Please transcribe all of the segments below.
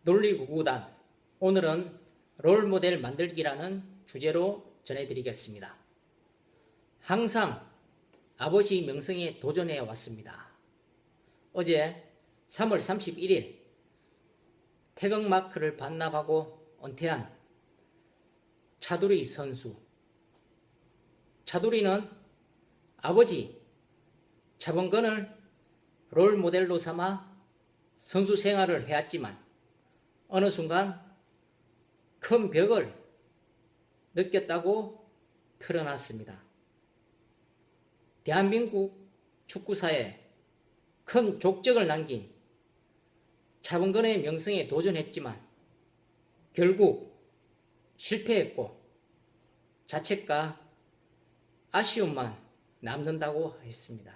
논리구구단, 오늘은 롤모델 만들기라는 주제로 전해드리겠습니다. 항상 아버지 명성에 도전해 왔습니다. 어제 3월 31일 태극마크를 반납하고 은퇴한 차두리 선수. 차두리는 아버지 차범근을 롤모델로 삼아 선수 생활을 해왔지만 어느 순간 큰 벽을 느꼈다고 드러났습니다. 대한민국 축구사에 큰 족적을 남긴 차범근의 명성에 도전했지만 결국 실패했고 자책과 아쉬움만 남는다고 했습니다.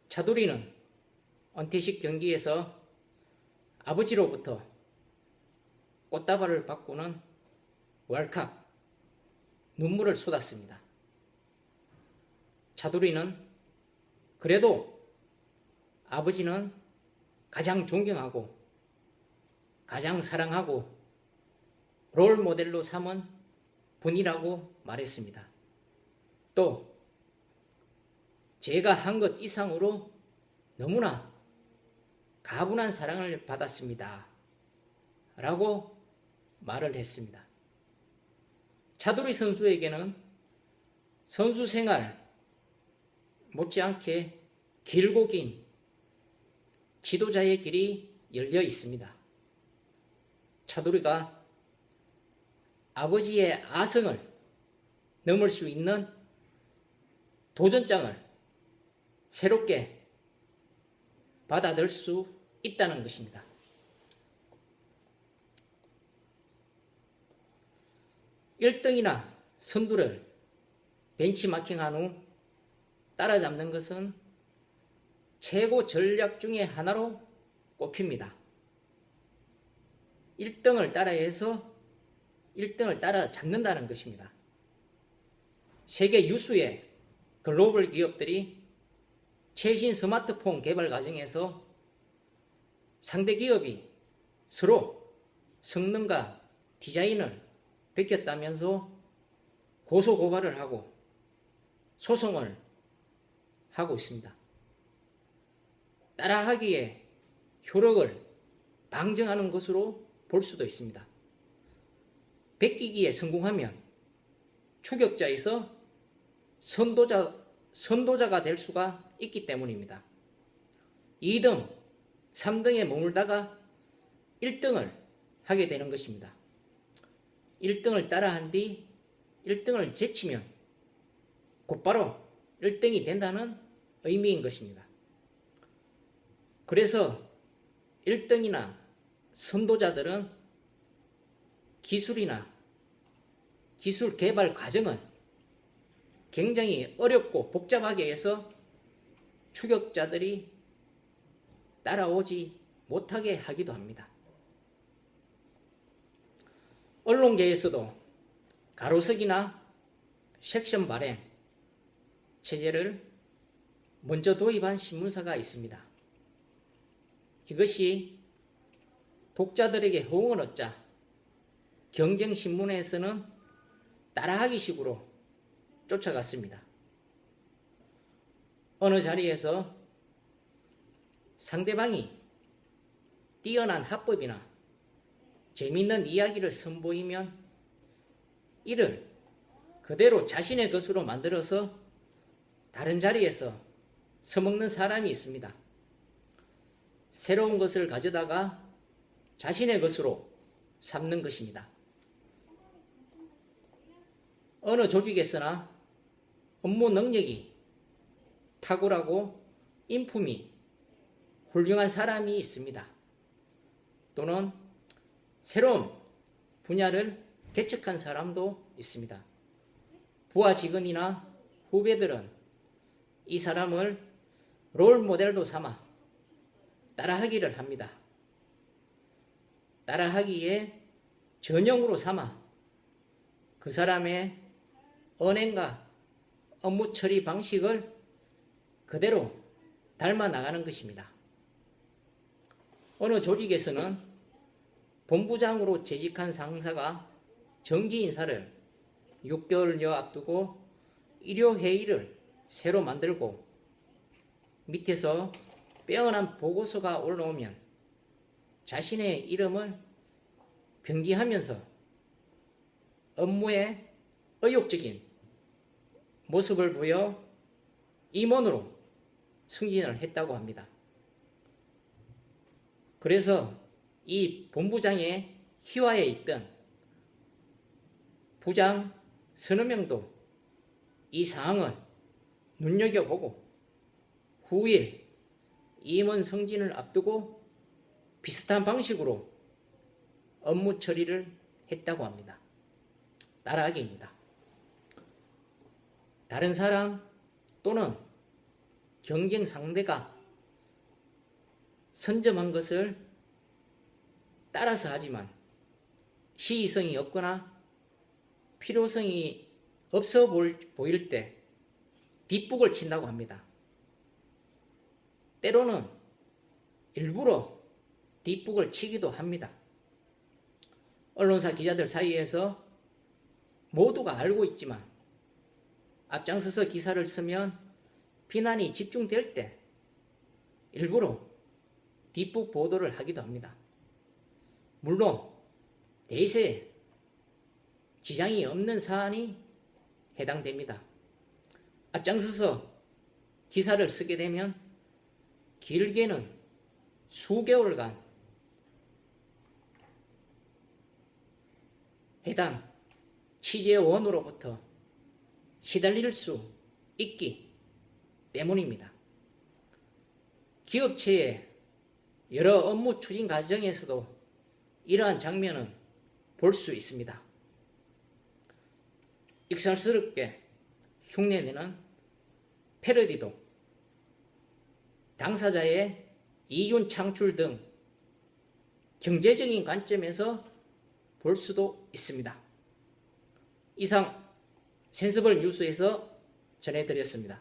차두리는 은퇴식 경기에서 아버지로부터 꽃다발을 받고는 왈칵 눈물을 쏟았습니다. 차두리는 그래도 아버지는 가장 존경하고 가장 사랑하고 롤모델로 삼은 분이라고 말했습니다. 또 제가 한 것 이상으로 너무나 가분한 사랑을 받았습니다. 라고 말을 했습니다. 차두리 선수에게는 선수 생활 못지않게 길고 긴 지도자의 길이 열려 있습니다. 차두리가 아버지의 아성을 넘을 수 있는 도전장을 새롭게 받아들 수 있다는 것입니다. (1등이나) 선두를 벤치마킹한 후 따라잡는 것은 최고 전략 중에 하나로 꼽힙니다. 1등을 따라해서 1등을 따라잡는다는 것입니다. 세계 유수의 글로벌 기업들이 최신 스마트폰 개발 과정에서 상대 기업이 서로 성능과 디자인을 베꼈다면서 고소고발을 하고 소송을 하고 있습니다. 따라하기에 효력을 방증하는 것으로 볼 수도 있습니다. 베끼기에 성공하면 추격자에서 선도자가 될 수가 있기 때문입니다. 2등, 3등에 머물다가 1등을 하게 되는 것입니다. 1등을 따라한 뒤 1등을 제치면 곧바로 1등이 된다는 의미인 것입니다. 그래서 1등이나 선도자들은 기술이나 기술 개발 과정을 굉장히 어렵고 복잡하게 해서 추격자들이 따라오지 못하게 하기도 합니다. 언론계에서도 가로석이나 섹션 발행 체제를 먼저 도입한 신문사가 있습니다. 이것이 독자들에게 호응을 얻자 경쟁신문에서는 따라하기식으로 쫓아갔습니다. 어느 자리에서 상대방이 뛰어난 화법이나 재미있는 이야기를 선보이면 이를 그대로 자신의 것으로 만들어서 다른 자리에서 써먹는 사람이 있습니다. 새로운 것을 가져다가 자신의 것으로 삼는 것입니다. 어느 조직에서나 업무 능력이 탁월하고 인품이 훌륭한 사람이 있습니다. 또는 새로운 분야를 개척한 사람도 있습니다. 부하 직원이나 후배들은 이 사람을 롤모델로 삼아 따라하기를 합니다. 따라하기에 전형으로 삼아 그 사람의 언행과 업무 처리 방식을 그대로 닮아 나가는 것입니다. 어느 조직에서는 본부장으로 재직한 상사가 정기 인사를 6개월여 앞두고 일요회의를 새로 만들고 밑에서 빼어난 보고서가 올라오면 자신의 이름을 변기하면서 업무에 의욕적인 모습을 보여 임원으로 승진을 했다고 합니다. 그래서 이 본부장의 희화에 있던 부장 서너 명도 이 상황을 눈여겨보고 후일 임원 승진을 앞두고 비슷한 방식으로 업무 처리를 했다고 합니다. 따라하기입니다. 다른 사람 또는 경쟁 상대가 선점한 것을 따라서 하지만 시의성이 없거나 필요성이 없어 보일 때 뒷북을 친다고 합니다. 때로는 일부러 뒷북을 치기도 합니다. 언론사 기자들 사이에서 모두가 알고 있지만 앞장서서 기사를 쓰면 비난이 집중될 때 일부러 뒷북 보도를 하기도 합니다. 물론 대세에 지장이 없는 사안이 해당됩니다. 앞장서서 기사를 쓰게 되면 길게는 수개월간 해당 취재원으로부터 시달릴 수 있기 때문입니다. 기업체의 여러 업무 추진 과정에서도 이러한 장면은 볼 수 있습니다. 익살스럽게 흉내내는 패러디도 당사자의 이윤 창출 등 경제적인 관점에서 볼 수도 있습니다. 이상 센서블 뉴스에서 전해드렸습니다.